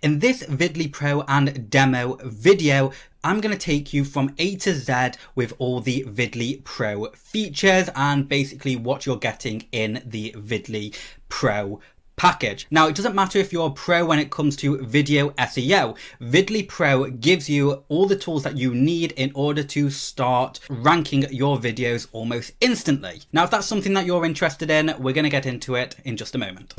In this Videly Pro and demo video, I'm going to take you from A to Z with all the Videly Pro features and basically what you're getting in the Videly Pro package. Now, it doesn't matter if you're a pro when it comes to video SEO. Videly Pro gives you all the tools that you need in order to start ranking your videos almost instantly. Now, if that's something that you're interested in, we're going to get into it in just a moment.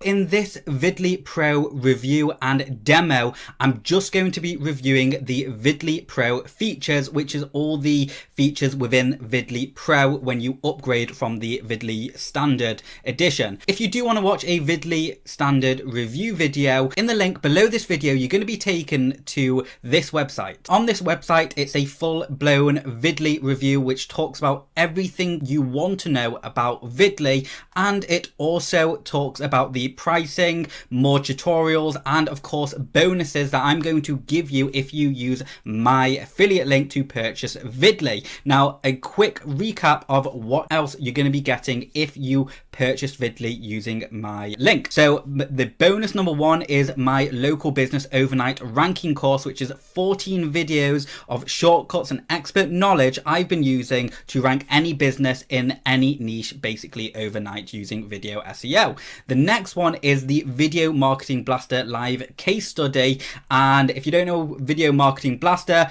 In this Videly Pro review and demo, I'm just going to be reviewing the Videly Pro features, which is all the features within Videly Pro when you upgrade from the Videly Standard Edition. If you do want to watch a Videly Standard review video, in the link below this video, you're going to be taken to this website. On this website, it's a full-blown Videly review, which talks about everything you want to know about Videly, and it also talks about the pricing, more tutorials, and of course bonuses that I'm going to give you if you use my affiliate link to purchase Videly. Now, a quick recap of what else you're going to be getting if you purchase Videly using my link. So the bonus number one is my local business overnight ranking course, which is 14 videos of shortcuts and expert knowledge I've been using to rank any business in any niche basically overnight using video SEO. The next one is the Video Marketing Blaster live case study. And if you don't know Video Marketing Blaster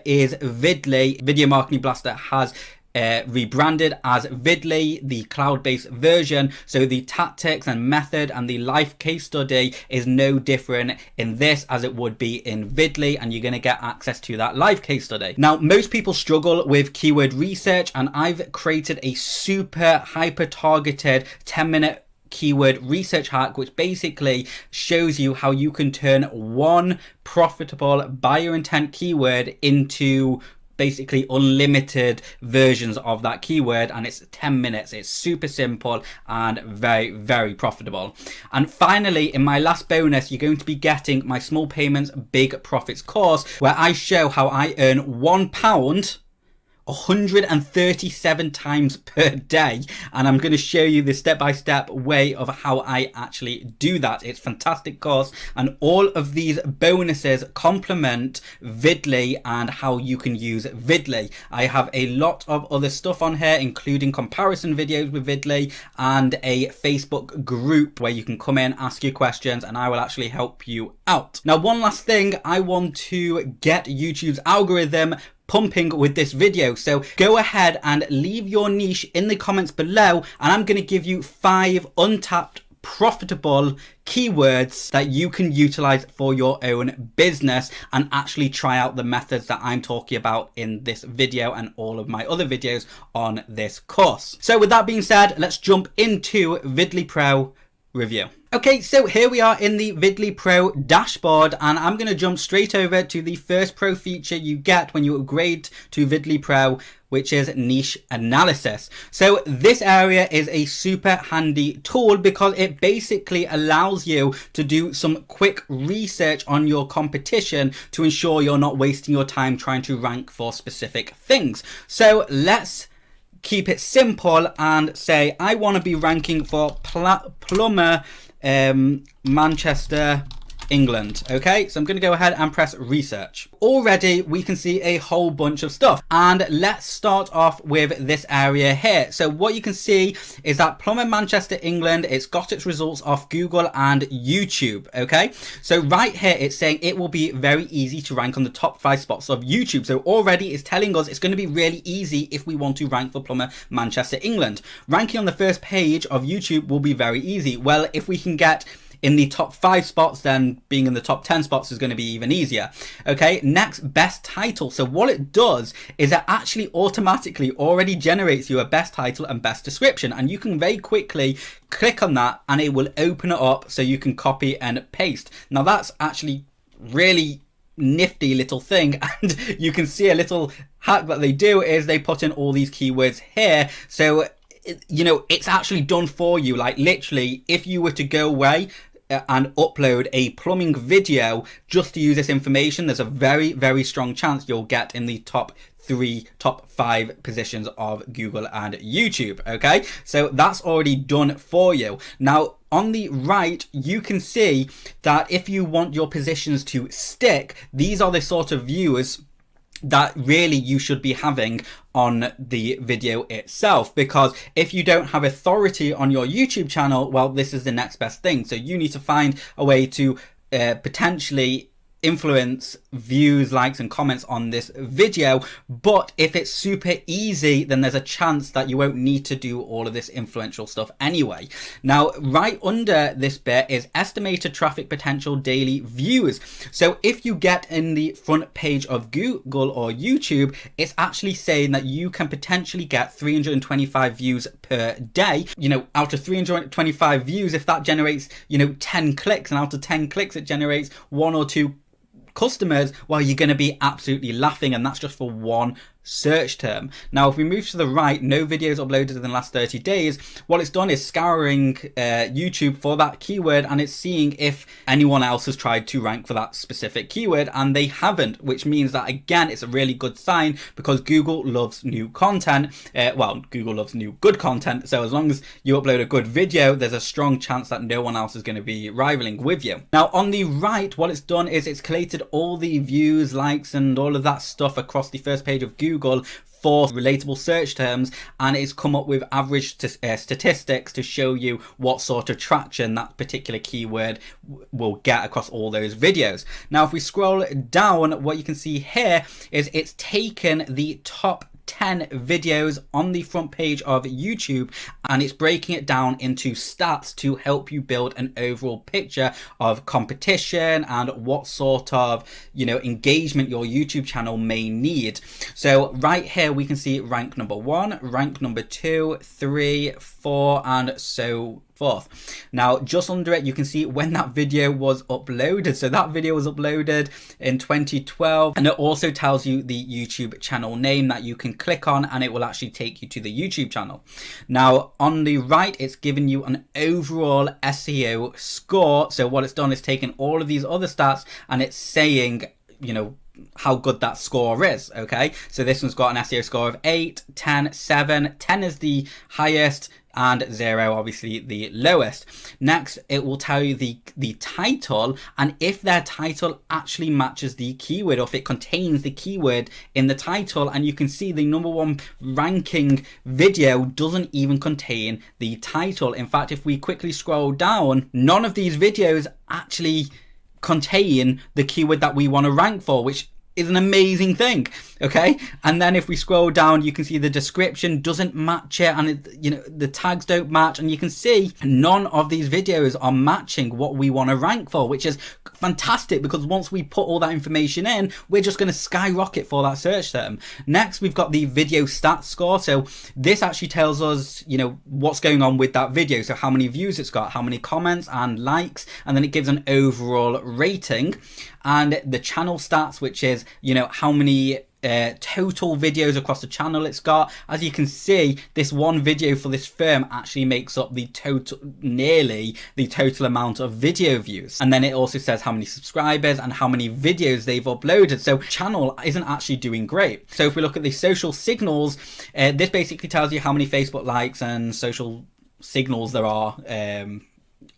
is Videly. Video Marketing Blaster has rebranded as Videly, the cloud-based version. So the tactics and method and the live case study is no different in this as it would be in Videly, and you're going to get access to that live case study. Now, most people struggle with keyword research, and I've created a super hyper targeted 10-minute keyword research hack, which basically shows you how you can turn one profitable buyer intent keyword into basically unlimited versions of that keyword, and it's 10 minutes. It's super simple and very, very profitable. And finally, in my last bonus, you're going to be getting my Small Payments Big Profits course, where I show how I earn £1 137 times per day, and I'm going to show you the step-by-step way of how I actually do that. It's a fantastic course, and all of these bonuses complement Videly and how you can use Videly. I have a lot of other stuff on here, including comparison videos with Videly and a Facebook group where you can come in, ask your questions, and I will actually help you out. Now, one last thing, I want to get YouTube's algorithm pumping with this video, so go ahead and leave your niche in the comments below, and I'm going to give you 5 untapped profitable keywords that you can utilize for your own business and actually try out the methods that I'm talking about in this video and all of my other videos on this course. So with that being said, let's jump into Videly Pro review. Okay, so here we are in the Videly Pro dashboard, and I'm going to jump straight over to the first pro feature you get when you upgrade to Videly Pro, which is niche analysis. So this area is a super handy tool because it basically allows you to do some quick research on your competition to ensure you're not wasting your time trying to rank for specific things. So let's keep it simple and say I want to be ranking for plumber Manchester, England. Okay, so I'm going to go ahead and press research. Already we can see a whole bunch of stuff, and let's start off with this area here. So what you can see is that plumber Manchester, England, it's got its results off Google and YouTube. Okay, so right here it's saying it will be very easy to rank on the top 5 spots of YouTube. So already it's telling us it's going to be really easy if we want to rank for plumber Manchester, England. Ranking on the first page of YouTube will be very easy. Well, if we can get in the top 5 spots, then being in the top 10 spots is going to be even easier. Okay, next, best title. So what it does is it actually automatically already generates you a best title and best description, and you can very quickly click on that and it will open it up so you can copy and paste. Now that's actually really nifty little thing, and you can see a little hack that they do is they put in all these keywords here, so you know it's actually done for you. Like literally, if you were to go away and upload a plumbing video just to use this information, there's a very, very strong chance you'll get in the top top 5 positions of Google and YouTube. Okay, so that's already done for you. Now on the right, you can see that if you want your positions to stick, these are the sort of views that really you should be having on the video itself, because if you don't have authority on your YouTube channel, well, this is the next best thing. So you need to find a way to potentially influence views, likes and comments on this video. But if it's super easy, then there's a chance that you won't need to do all of this influential stuff anyway. Now right under this bit is estimated traffic potential daily views. So if you get in the front page of Google or YouTube, it's actually saying that you can potentially get 325 views per day. You know, out of 325 views, if that generates, you know, 10 clicks, and out of 10 clicks it generates 1 or 2 customers, well, you're going to be absolutely laughing, and that's just for one search term. Now if we move to the right, no videos uploaded in the last 30 days, what it's done is scouring YouTube for that keyword, and it's seeing if anyone else has tried to rank for that specific keyword, and they haven't, which means that again it's a really good sign, because Google loves new content. Well, Google loves new good content, so as long as you upload a good video, there's a strong chance that no one else is going to be rivaling with you. Now on the right, what it's done is it's collated all the views, likes and all of that stuff across the first page of Google for relatable search terms, and it's come up with average statistics to show you what sort of traction that particular keyword will get across all those videos. Now if we scroll down, what you can see here is it's taken the top 10 videos on the front page of YouTube, and it's breaking it down into stats to help you build an overall picture of competition and what sort of, you know, engagement your YouTube channel may need. So right here we can see rank number 1, rank number 2, 3, 4 and so forth. Now just under it you can see when that video was uploaded. So that video was uploaded in 2012, and it also tells you the YouTube channel name that you can click on, and it will actually take you to the YouTube channel. Now on the right, it's giving you an overall SEO score. So what it's done is taken all of these other stats and it's saying, you know, how good that score is. Okay, so this one's got an SEO score of 8, 10, 7, 10 is the highest, and 0 obviously the lowest. Next it will tell you the title, and if their title actually matches the keyword, or if it contains the keyword in the title. And you can see the #1 ranking video doesn't even contain the title. In fact, if we quickly scroll down, none of these videos actually contain the keyword that we want to rank for, which is an amazing thing. Okay, and then if we scroll down, you can see the description doesn't match it, and it, you know, the tags don't match, and you can see none of these videos are matching what we want to rank for, which is fantastic, because once we put all that information in, we're just going to skyrocket for that search term. Next we've got the video stats score. So this actually tells us, you know, what's going on with that video, so how many views it's got, how many comments and likes, and then it gives an overall rating. And the channel stats, which is, you know, how many total videos across the channel it's got. As you can see, this one video for this firm actually makes up the total, nearly the total amount of video views. And then it also says how many subscribers and how many videos they've uploaded. So channel isn't actually doing great. So if we look at the social signals, this basically tells you how many Facebook likes and social signals there are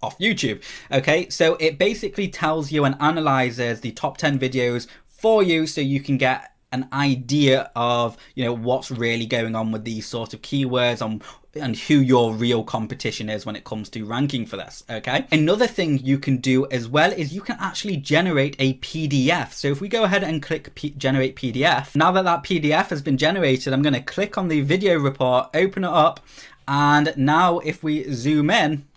off YouTube. Okay, so it basically tells you and analyzes the top 10 videos for you, so you can get an idea of, you know, what's really going on with these sort of keywords and who your real competition is when it comes to ranking for this. Okay, another thing you can do as well is you can actually generate a PDF. So if we go ahead and click generate PDF, now that that PDF has been generated, I'm going to click on the video report, open it up, and now if we zoom in,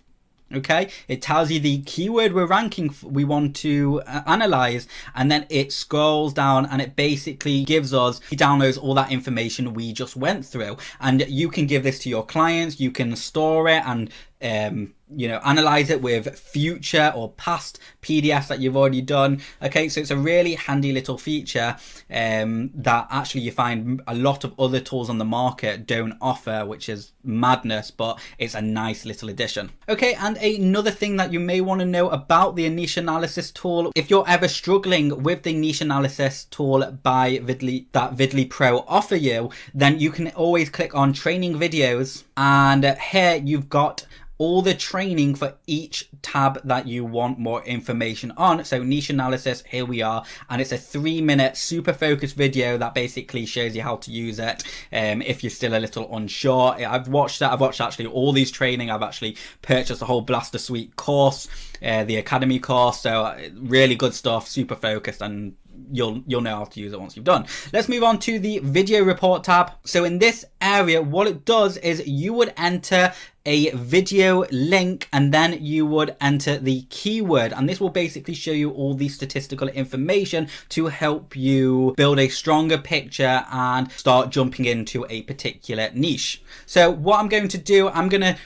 okay, it tells you the keyword we're ranking we want to analyze, and then it scrolls down and it basically gives us, it downloads all that information we just went through. And you can give this to your clients, you can store it and you know, analyze it with future or past PDFs that you've already done. Okay, so it's a really handy little feature that actually you find a lot of other tools on the market don't offer, which is madness, but it's a nice little addition. Okay, and another thing that you may want to know about the niche analysis tool, if you're ever struggling with the niche analysis tool by Videly that Videly Pro offer you, then you can always click on training videos, and here you've got all the training for each tab that you want more information on. So niche analysis, here we are, and it's a 3-minute super focused video that basically shows you how to use it if you're still a little unsure. I've watched actually all these training. I've actually purchased a whole Blaster Suite course, the Academy course, so really good stuff, super focused, and you'll know how to use it once you've done. Let's move on to the video report tab. So in this area, what it does is you would enter a video link and then you would enter the keyword, and this will basically show you all the statistical information to help you build a stronger picture and start jumping into a particular niche. So what I'm going to do, I'm going to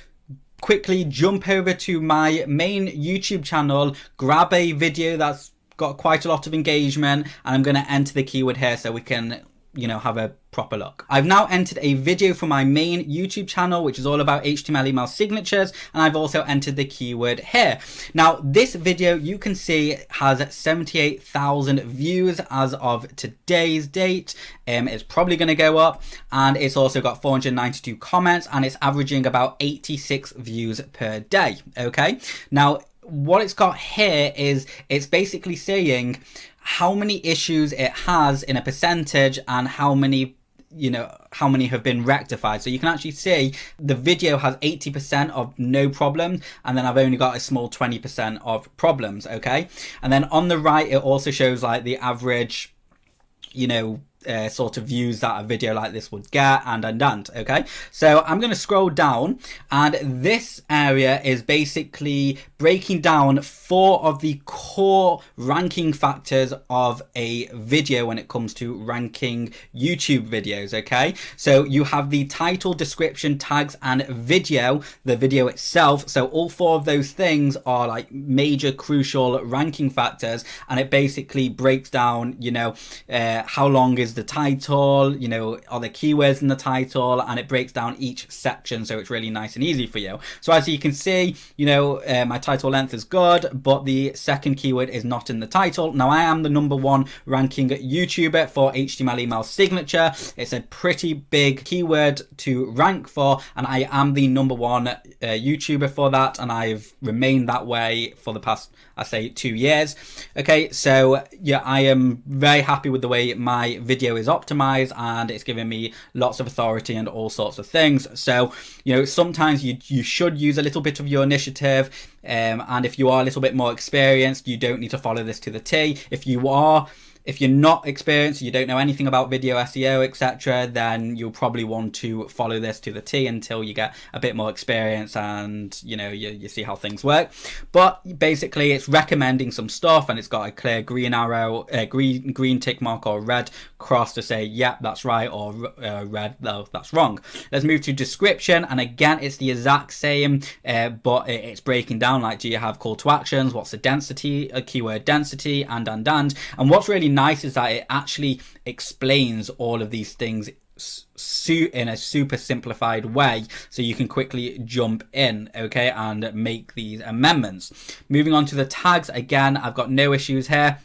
quickly jump over to my main YouTube channel, grab a video that's got quite a lot of engagement, and I'm going to enter the keyword here so we can, you know, have a proper look. I've now entered a video for my main YouTube channel, which is all about HTML email signatures, and I've also entered the keyword here. Now this video, you can see, has 78,000 views as of today's date. It's probably going to go up, and it's also got 492 comments, and it's averaging about 86 views per day. Okay, now what it's got here is it's basically saying how many issues it has in a percentage and how many, you know, how many have been rectified. So you can actually see the video has 80% of no problems, and then I've only got a small 20% of problems. Okay, and then on the right it also shows like the average, you know, sort of views that a video like this would get, and. Okay, so I'm going to scroll down, and this area is basically breaking down 4 of the core ranking factors of a video when it comes to ranking YouTube videos. Okay, so you have the title, description, tags, and video, the video itself. So all 4 of those things are like major crucial ranking factors, and it basically breaks down, you know, how long is the title, you know, are the keywords in the title, and it breaks down each section, so it's really nice and easy for you. So as you can see, you know, my title length is good, but the second keyword is not in the title. Now I am the #1 ranking YouTuber for HTML email signature. It's a pretty big keyword to rank for, and I am the #1 YouTuber for that, and I've remained that way for the past, I say, 2 years. Okay, so yeah, I am very happy with the way my video is optimized, and it's giving me lots of authority and all sorts of things. So, you know, sometimes you should use a little bit of your initiative, and if you are a little bit more experienced, you don't need to follow this to the T. If you're not experienced, you don't know anything about video SEO, etc., then you'll probably want to follow this to the T until you get a bit more experience and, you know, you see how things work. But basically it's recommending some stuff, and it's got a clear green arrow, green tick mark or red cross to say, yep, that's right, or red, no, that's wrong. Let's move to description, and again, it's the exact same, but it's breaking down, like, do you have call to actions, what's the density, keyword density, and what's really nice is that it actually explains all of these things in a super simplified way, so you can quickly jump in, okay, and make these amendments. Moving on to the tags, again, I've got no issues here,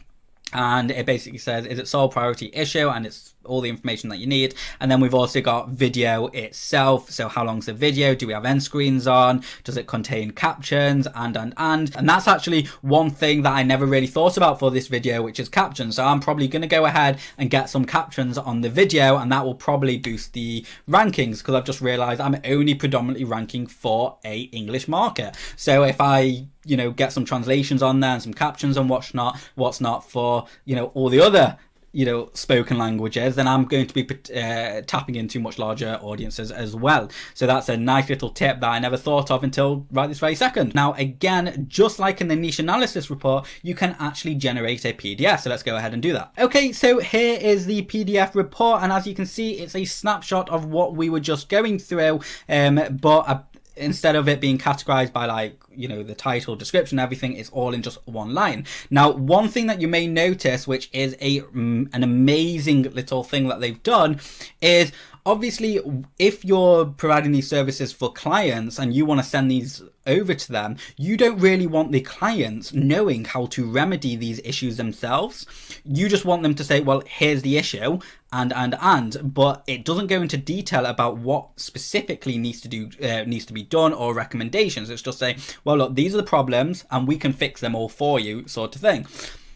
and it basically says, is it sole priority issue, and it's all the information that you need. And then we've also got video itself, so how long's the video, do we have end screens on, does it contain captions, and that's actually one thing that I never really thought about for this video, which is captions. So I'm probably going to go ahead and get some captions on the video, and that will probably boost the rankings, because I've just realized I'm only predominantly ranking for a English market. So if I, you know, get some translations on there and some captions and what's not for, you know, all the other, you know, spoken languages, then I'm going to be tapping into much larger audiences as well. So that's a nice little tip that I never thought of until right this very second. Now, again, just like in the niche analysis report, you can actually generate a PDF. So let's go ahead and do that. Okay, so here is the PDF report, and as you can see, it's a snapshot of what we were just going through, but instead of it being categorized by like, you know, the title, description, everything, it's all in just one line. Now, one thing that you may notice, which is an amazing little thing that they've done, is obviously if you're providing these services for clients and you want to send these over to them, you don't really want the clients knowing how to remedy these issues themselves. You just want them to say, well, here's the issue, but it doesn't go into detail about what specifically needs to be done or recommendations. It's just saying, well, look, these are the problems and we can fix them all for you, sort of thing.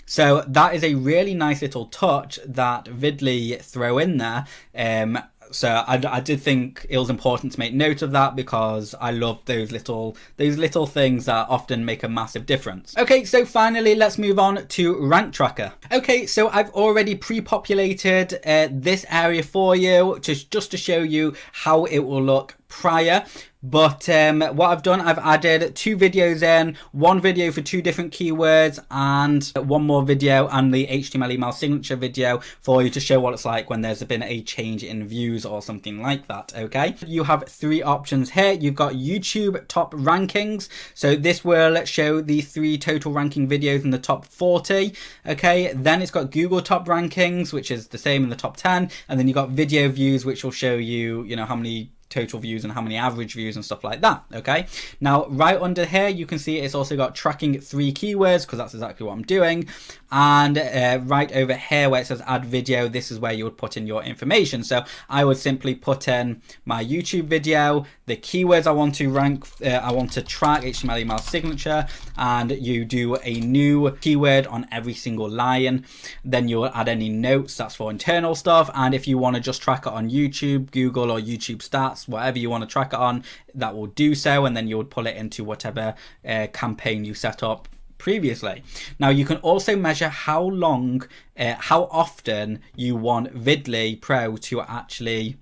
So that is a really nice little touch that Videly throw in there. So I did think it was important to make note of that, because I love those little things that often make a massive difference. Okay, so finally, let's move on to Rank Tracker. Okay, so I've already pre-populated this area for you just to show you how it will look prior. But what I've done, I've added 2 videos in, 1 video for 2 different keywords and 1 more video and the HTML email signature video for you to show what it's like when there's been a change in views or something like that. Okay, you have 3 options here. You've got YouTube top rankings, so this will show the 3 total ranking videos in the top 40. Okay, then it's got Google top rankings, which is the same in the top 10, and then you've got video views, which will show you, you know, how many total views and how many average views and stuff like that. Okay, now right under here you can see it's also got tracking 3 keywords, because that's exactly what I'm doing. And right over here where it says add video, this is where you would put in your information. So I would simply put in my YouTube video, the keywords I want to rank, I want to track, HTML email signature, and you do a new keyword on every single line. Then you'll add any notes, that's for internal stuff. And if you want to just track it on YouTube, Google, or YouTube stats, whatever you want to track it on, that will do so, and then you would pull it into whatever campaign you set up previously. Now you can also measure how long, how often you want Videly Pro to actually,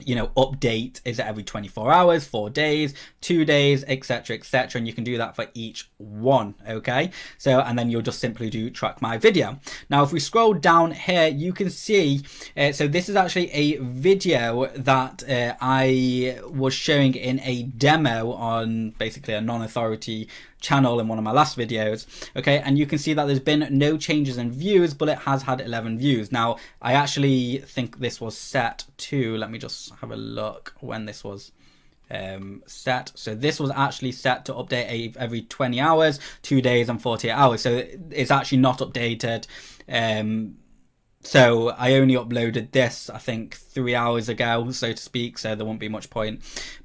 you know, update. Is it every 24 hours, 4 days, 2 days, etc., etc., and you can do that for each one. Okay, so and then you'll just simply do track my video. Now if we scroll down here, you can see so this is actually a video that I was showing in a demo on basically a non-authority channel in one of my last videos. Okay, and you can see that there's been no changes in views, but it has had 11 views. Now I actually think this was set to, let me just have a look when this was set. So this was actually set to update every 20 hours, 2 days, and 48 hours. So it's actually not updated. So I only uploaded this, I think, 3 hours ago, so to speak, so there won't be much point.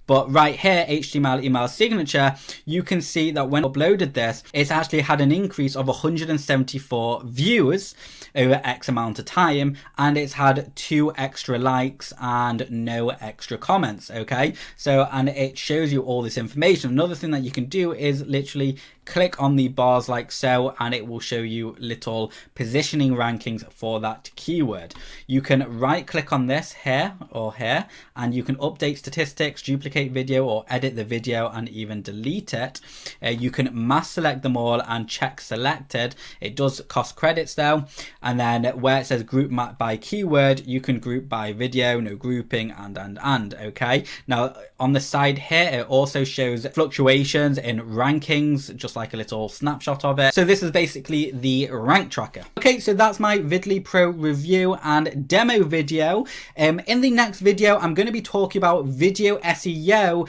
But right here, HTML email signature, you can see that when I uploaded this, it's actually had an increase of 174 views over X amount of time, and it's had 2 extra likes and no extra comments. Okay, so and it shows you all this information. Another thing that you can do is literally click on the bars like so, and it will show you little positioning rankings for that keyword. You can right click on this here or here, and you can update statistics, duplicate video, or edit the video and even delete it. You can mass select them all and check selected. It does cost credits though. And then where it says group map by keyword, you can group by video, no grouping, and okay. Now on the side here, it also shows fluctuations in rankings, just like a little snapshot of it. So this is basically the rank tracker. Okay, so that's my Videly Pro review and demo video. In the next video, I'm going to be talking about video SEO,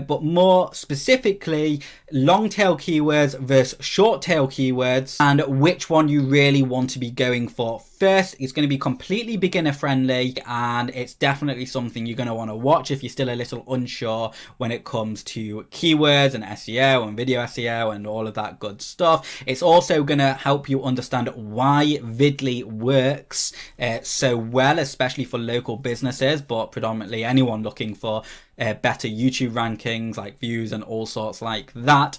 but more specifically long tail keywords versus short tail keywords, and which one you really want to be going for first. It's going to be completely beginner friendly, and it's definitely something you're going to want to watch if you're still a little unsure when it comes to keywords and SEO and video SEO and all of that good stuff. It's also going to help you understand why Videly works so well, especially for local businesses, but predominantly anyone looking for better YouTube rankings, like views and all sorts like that.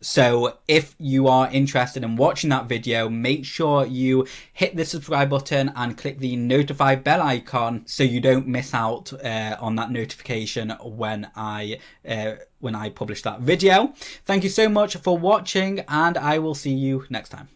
So if you are interested in watching that video, make sure you hit the subscribe button and click the notify bell icon so you don't miss out on that notification when I publish that video. Thank you so much for watching, and I will see you next time.